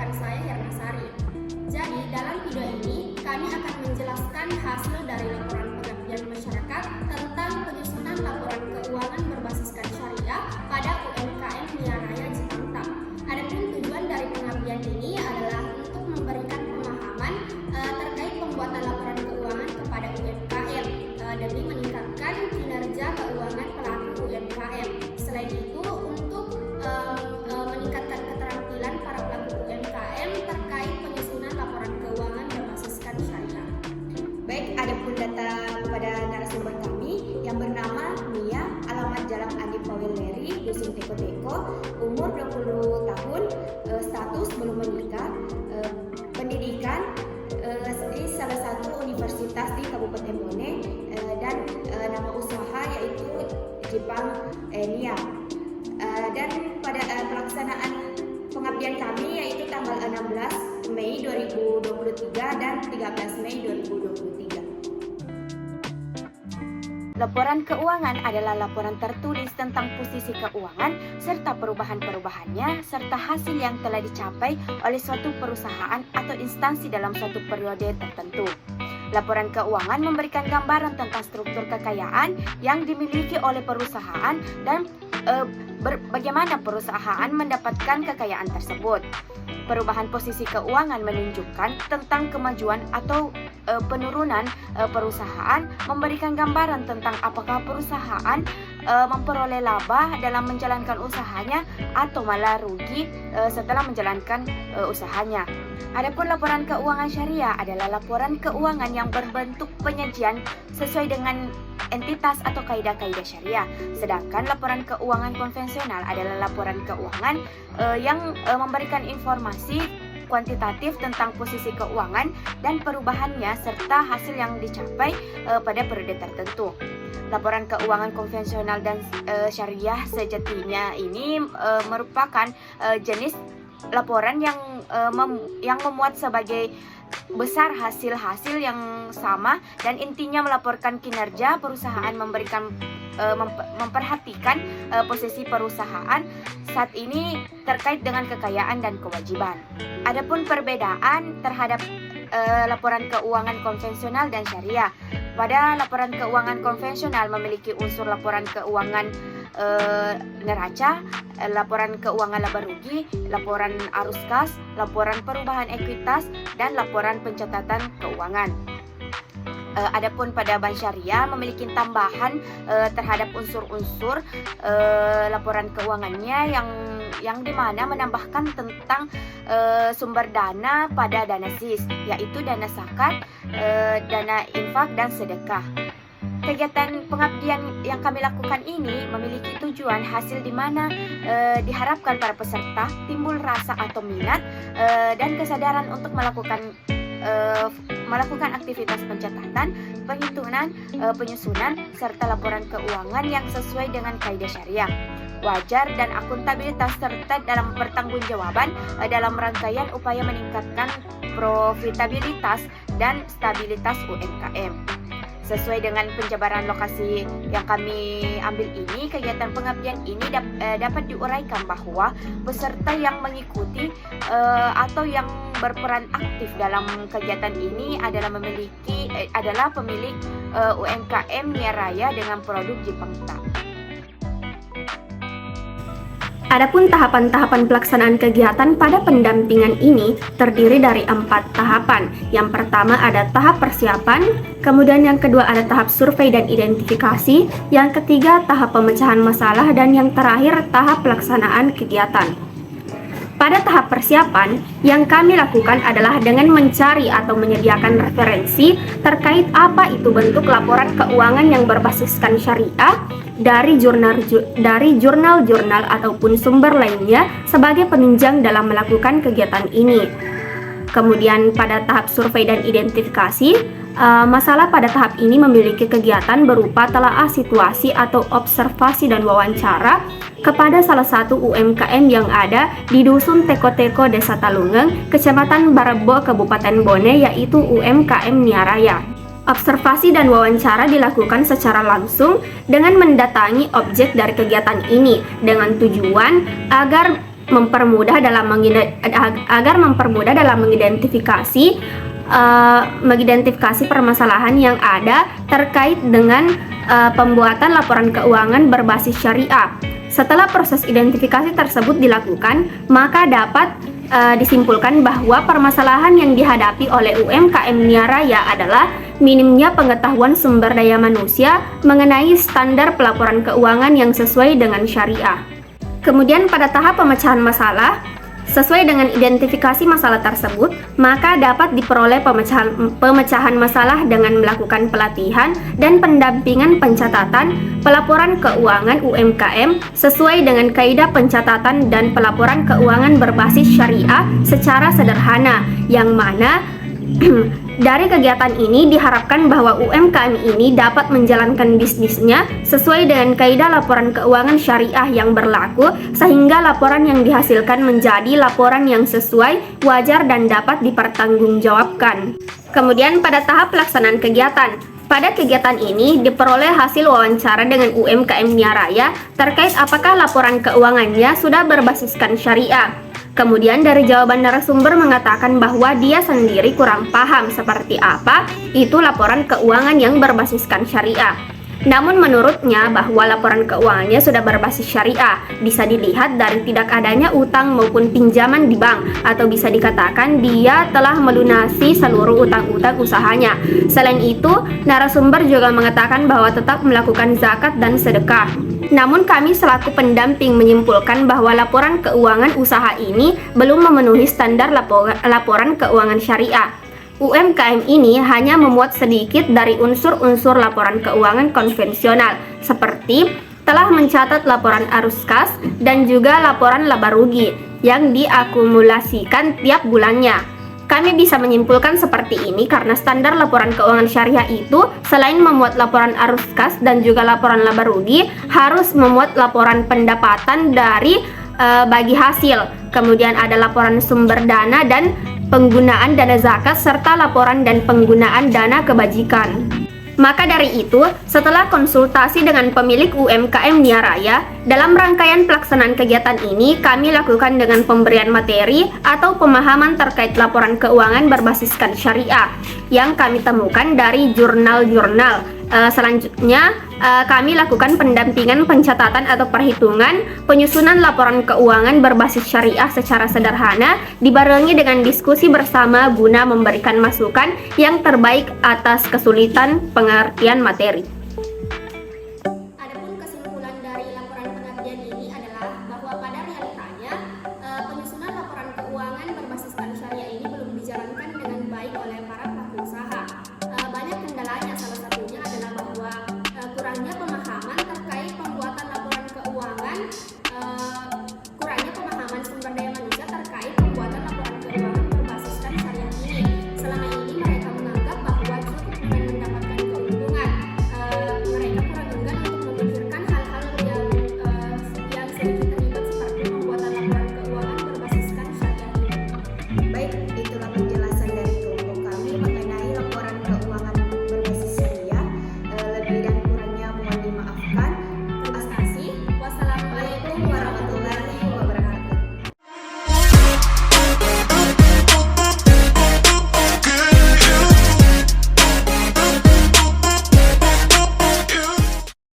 rekan saya Herna Sari. Jadi dalam video ini kami akan menjelaskan hasil dari laporan pengabdian masyarakat tentang penyusunan laporan keuangan berbasiskan syariah pada UMKM Mia Raya Cipangtap. Adapun tujuan dari pengabdian ini adalah untuk memberikan pemahaman terkait pembuatan laporan keuangan kepada UMKM demi meningkatkan kinerja keuangan pelaku UMKM. Selain itu, untuk meningkatkan keterampilan para pelaku UMKM terkait penyusunan laporan keuangan berbasiskan syariah. Baik, adapun data pada narasumber kami yang bernama Mia, alamat Jalan Andi Paweleri, Dusun Teko-Teko, umur 20 tahun, status belum menikah, pendidikan di salah satu universitas di Kabupaten Bone, dan nama usaha yaitu Jepang Nia. Dan pada pelaksanaan pengabdian kami yaitu tanggal 16 Mei 2023 dan 13 Mei 2023. Laporan keuangan adalah laporan tertulis tentang posisi keuangan serta perubahan-perubahannya serta hasil yang telah dicapai oleh suatu perusahaan atau instansi dalam suatu periode tertentu. Laporan keuangan memberikan gambaran tentang struktur kekayaan yang dimiliki oleh perusahaan dan bagaimana perusahaan mendapatkan kekayaan tersebut. Perubahan posisi keuangan menunjukkan tentang kemajuan atau penurunan perusahaan, memberikan gambaran tentang apakah perusahaan memperoleh laba dalam menjalankan usahanya atau malah rugi setelah menjalankan usahanya. Adapun laporan keuangan syariah adalah laporan keuangan yang berbentuk penyajian sesuai dengan entitas atau kaidah-kaidah syariah. Sedangkan laporan keuangan konvensional adalah laporan keuangan yang memberikan informasi kuantitatif tentang posisi keuangan dan perubahannya serta hasil yang dicapai pada periode tertentu. Laporan keuangan konvensional dan syariah sejatinya ini merupakan jenis laporan yang memuat sebagai besar hasil-hasil yang sama dan intinya melaporkan kinerja perusahaan, memperhatikan posisi perusahaan saat ini terkait dengan kekayaan dan kewajiban. Adapun perbedaan terhadap laporan keuangan konvensional dan syariah. Pada laporan keuangan konvensional memiliki unsur laporan keuangan neraca, laporan keuangan laba rugi, laporan arus kas, laporan perubahan ekuitas, dan laporan pencatatan keuangan. Adapun pada bank syariah memiliki tambahan terhadap unsur-unsur laporan keuangannya yang dimana menambahkan tentang sumber dana pada dana SIS, yaitu dana zakat, dana infak, dan sedekah. Kegiatan pengabdian yang kami lakukan ini memiliki tujuan hasil di mana diharapkan para peserta timbul rasa atau minat dan kesadaran untuk melakukan aktivitas pencatatan, penghitungan, penyusunan, serta laporan keuangan yang sesuai dengan kaidah syariah, wajar dan akuntabilitas serta dalam pertanggungjawaban dalam rangkaian upaya meningkatkan profitabilitas dan stabilitas UMKM. Sesuai dengan penjabaran lokasi yang kami ambil ini, kegiatan pengabdian ini dapat diuraikan bahwa peserta yang mengikuti atau yang berperan aktif dalam kegiatan ini adalah pemilik UMKM Mia Raya dengan produk Jipangtap. Adapun tahapan-tahapan pelaksanaan kegiatan pada pendampingan ini terdiri dari 4 tahapan. Yang pertama ada tahap persiapan, kemudian yang kedua ada tahap survei dan identifikasi, yang ketiga tahap pemecahan masalah, dan yang terakhir tahap pelaksanaan kegiatan. Pada tahap persiapan, yang kami lakukan adalah dengan mencari atau menyediakan referensi terkait apa itu bentuk laporan keuangan yang berbasiskan syariah dari jurnal-jurnal ataupun sumber lainnya sebagai penunjang dalam melakukan kegiatan ini. Kemudian pada tahap survei dan identifikasi, masalah pada tahap ini memiliki kegiatan berupa telaah situasi atau observasi dan wawancara kepada salah satu UMKM yang ada di Dusun Teko-Teko, Desa Talungeng, Kecamatan Barebo, Kabupaten Bone, yaitu UMKM Mia Raya. Observasi dan wawancara dilakukan secara langsung dengan mendatangi objek dari kegiatan ini dengan tujuan agar mempermudah dalam mengidentifikasi permasalahan yang ada terkait dengan pembuatan laporan keuangan berbasis syariah. Setelah proses identifikasi tersebut dilakukan, maka dapat disimpulkan bahwa permasalahan yang dihadapi oleh UMKM Nia Raya adalah minimnya pengetahuan sumber daya manusia mengenai standar pelaporan keuangan yang sesuai dengan syariah. Kemudian pada tahap pemecahan masalah, sesuai dengan identifikasi masalah tersebut, maka dapat diperoleh pemecahan masalah dengan melakukan pelatihan dan pendampingan pencatatan pelaporan keuangan UMKM sesuai dengan kaidah pencatatan dan pelaporan keuangan berbasis syariah secara sederhana, yang mana dari kegiatan ini diharapkan bahwa UMKM ini dapat menjalankan bisnisnya sesuai dengan kaidah laporan keuangan syariah yang berlaku, sehingga laporan yang dihasilkan menjadi laporan yang sesuai, wajar, dan dapat dipertanggungjawabkan. Kemudian pada tahap pelaksanaan kegiatan, pada kegiatan ini diperoleh hasil wawancara dengan UMKM Nia Raya terkait apakah laporan keuangannya sudah berbasiskan syariah. Kemudian dari jawaban narasumber mengatakan bahwa dia sendiri kurang paham seperti apa itu laporan keuangan yang berbasiskan syariah. Namun menurutnya bahwa laporan keuangannya sudah berbasis syariah bisa dilihat dari tidak adanya utang maupun pinjaman di bank, atau bisa dikatakan dia telah melunasi seluruh utang-utang usahanya. Selain itu, narasumber juga mengatakan bahwa tetap melakukan zakat dan sedekah. Namun kami selaku pendamping menyimpulkan bahwa laporan keuangan usaha ini belum memenuhi standar laporan keuangan syariah. UMKM ini hanya memuat sedikit dari unsur-unsur laporan keuangan konvensional, seperti telah mencatat laporan arus kas dan juga laporan laba rugi yang diakumulasikan tiap bulannya. Kami bisa menyimpulkan seperti ini karena standar laporan keuangan syariah itu selain memuat laporan arus kas dan juga laporan laba rugi, harus memuat laporan pendapatan dari bagi hasil. Kemudian ada laporan sumber dana dan penggunaan dana zakat, serta laporan dan penggunaan dana kebajikan. Maka dari itu, setelah konsultasi dengan pemilik UMKM Nia Raya, dalam rangkaian pelaksanaan kegiatan ini kami lakukan dengan pemberian materi atau pemahaman terkait laporan keuangan berbasiskan syariah yang kami temukan dari jurnal-jurnal. Selanjutnya, kami lakukan pendampingan pencatatan atau perhitungan penyusunan laporan keuangan berbasis syariah secara sederhana, dibarengi dengan diskusi bersama guna memberikan masukan yang terbaik atas kesulitan pengertian materi.